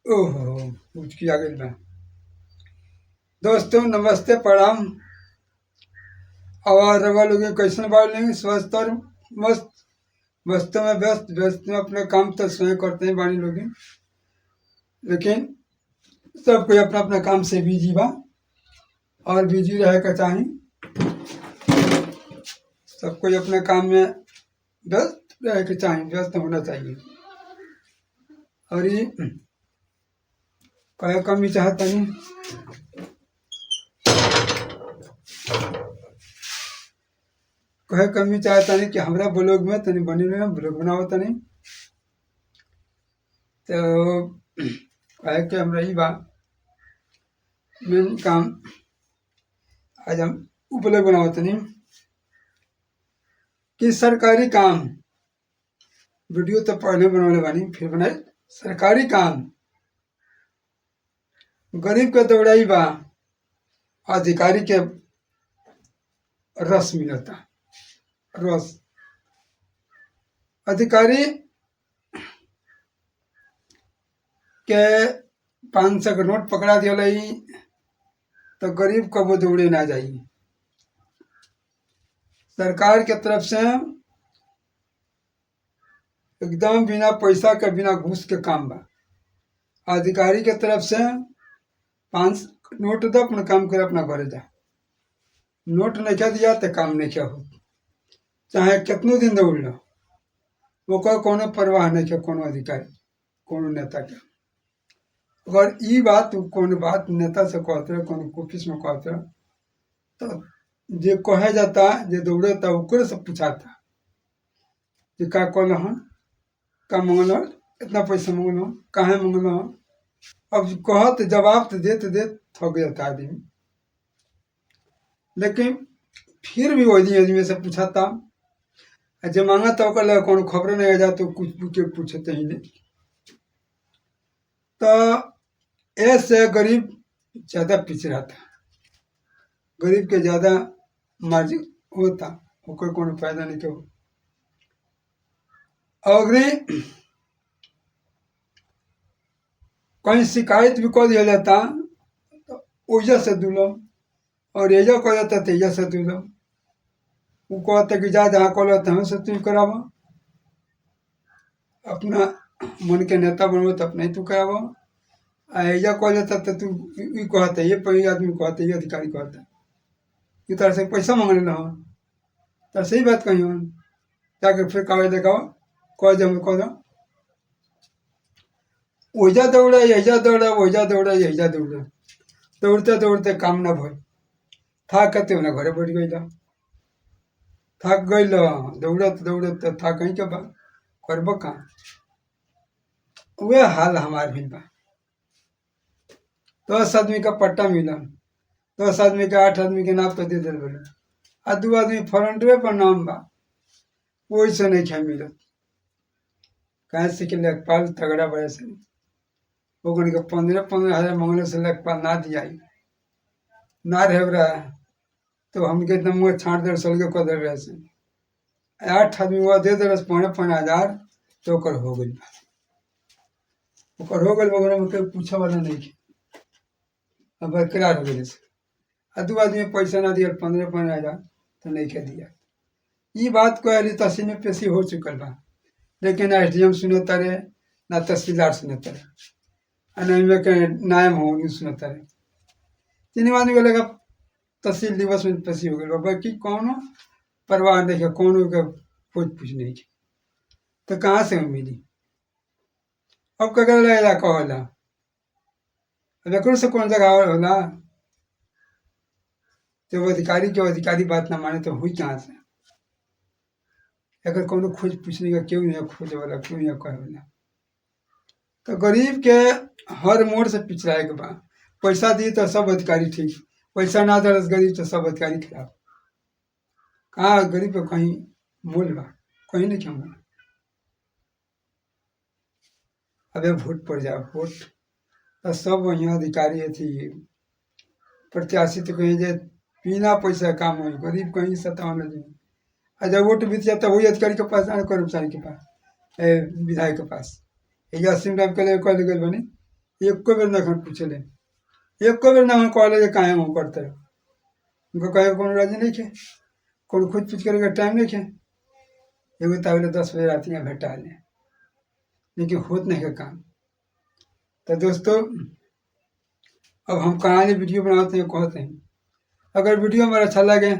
ओहो, कुछ किया गया बा। दोस्तों नमस्ते प्रणाम। आवाज रवा लोग कैसन बात नहीं स्वस्थ और मस्त मस्त में व्यस्त में अपने काम तो स्वयं करते हैं बानी लोग, लेकिन सब कोई अपना अपना काम से बिजी बा और बिजी रहे का चाही। सब कोई अपने काम में व्यस्त रहे के चाही, व्यस्त होना चाहिए। और ये कहे कमी चाहता नहीं, कहे कमी चाहता नहीं कि हमरा ब्लॉग में तनी बने में ब्लॉग बनाओ तनी तो कहे कि हमरा ई बा मेन काम। आज हम ब्लॉग बनाओ तनी कि सरकारी काम वीडियो तो पहले बनौले बानी, फिर बनाए सरकारी काम। गरीब के दौड़ाई बा, अधिकारी के रस मिलता। रस अधिकारी के 500 का नोट पकड़ा दिया तो गरीब कबो दौड़े ना जाई। सरकार के तरफ से एकदम बिना पैसा के बिना घूस के काम बा। अधिकारी के तरफ से 5 नोट दो, अपना काम कर, अपना घरे जा। नोट नहीं क्या दिया तो काम नहीं क्या हो, चाहे कितनों दिन दौड़ लो, वो कोनो परवाह नहीं क्या कोनो अधिकारी कोनो नेता के। अगर ई बात कोनो बात नेता से कहते कोनो ऑफिस में कहते तो जे कहे जाता जे दौड़ता ओकरे से पूछाता कि का कहल हन, का मंगल, इतना पैसा मंगल, काहे मंगल। अब कहत जवाब तो देते थक जाता आदमी, लेकिन फिर भी वही आदमी से पूछाता। जब मांगा तो कल कोनो खबर नहीं आ जाता तो कुछ पूछते ही नहीं। तो ऐसे गरीब ज़्यादा पिछड़ा था, गरीब के ज़्यादा मार्जिन होता, ओकर कोनो फायदा नहीं क्यों। अगर कहीं शिकायत भी कर दिया जाता तो ओजा से दूलो, और एजा कह जाता तो एजा से दूलो। वो कहते कि जा जहाँ कल तहाँ से तू कराव, अपना मन के नेता बनबो तो अपना ही तू कराव। एजा कह जाता तो तू कहते ये पहले आदमी कहते ये अधिकारी कहता कि तरह से पैसा मांगने ना हो, तो सही बात कही हो जाके फिर कागज दिखाओ, कह जब कह दो ओजा दौड़ा यजा दौड़ा ओजा दौड़ा यजा दौड़ा, दौड़ते दौड़ते काम ना भय, थक कते ना घरे बैठ गई, थक गई दौड़त दौड़त थक गई के बा करब का। वह हाल हमार भी बा। 10 आदमी का पट्टा मिला, 10 आदमी के 8 आदमी के नाम पे दे दिल बोले, आ 2 आदमी फ्रंटवे पर नाम बा, कोई से नहीं खे मिलत। कहे से कि लेखपाल तगड़ा बड़े से ओगन के 15 हजार मंगले से लेखपाल ना दिया ना रहे रहा तो हमके एकदम मुँह छाट दे सलगे कर दे रहे से 8 आदमी हुआ दे दे 5 हजार तो ओकर हो गई, ओकर हो गई वगैरह में पूछे वाला नहीं थे। अब बरकरार हो गए से आ 2 आदमी पैसा ना दिया 15 हजार तो नहीं के दिया। ये बात को अली तहसील में पेशी हो चुकल बा, लेकिन ना SDM सुनता रहे ना तहसीलदार सुनता रहे, में के नायम हो सुनता रहे। 3 आदमी को लगा तहसील दिवस में पेशी हो गई, बाकी कौन परवाह नहीं है, कौन का पूछ नहीं है, तो कहाँ से मिली। अब कगल इलाका होला, अब से कौन जगह होला, जब अधिकारी के अधिकारी बात ना माने तो हुई कहाँ से। अगर कोनो खोज पूछने का क्यों नहीं खोज वाला, क्यों नहीं कहे वाला। तो गरीब के हर मोड़ से पिछड़ा के बा। पैसा दी तो सब अधिकारी ठीक, पैसा ना दे गरीब तो सब अधिकारी खराब। कहाँ गरीब का कहीं मोल बा, कहीं नहीं क्यों। अबे वोट पड़ जाए वोट तो सब वहीं अधिकारी थी प्रत्याशी तो कहीं जे बिना पैसा काम हो, गरीब कहीं सतावन नहीं। जब वोट बीत जाता वही अधिकारी के पास, कर्मचारी के पास, विधायक के पास। 80 टाइम के लिए कह गए बनी एक को बेर ना हम पूछले, एक को बेर ना हम कहले काहे हम करते उनको कहे कोनो राजी नहीं खे, कोनो खुद पूछ करे का टाइम नहीं खे। एगो तावले 10 बजे रात यहाँ भेटा ले, लेकिन होत नहीं का काम। तो दोस्तों अब हम कहानी वीडियो बनाते हैं कहते हैं, अगर वीडियो हमारा अच्छा लगे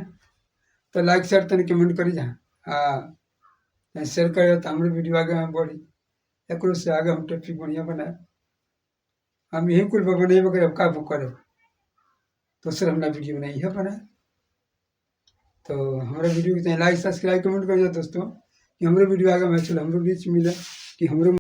तो लाइक शेयर तन कमेंट करी जा। हाँ शेयर कर तो हमारे वीडियो आगे में बढ़ी, एक से आगे हम टॉपिक बढ़िया बनाए। हम यही कुल बने बकर अब का करे तो सर हमारा वीडियो बनाई है बनाए। तो हमारे वीडियो को लाइक सब्सक्राइब कमेंट कर दोस्तों कि हमारे वीडियो आगे में चलो हमरो रीच मिले कि हमरो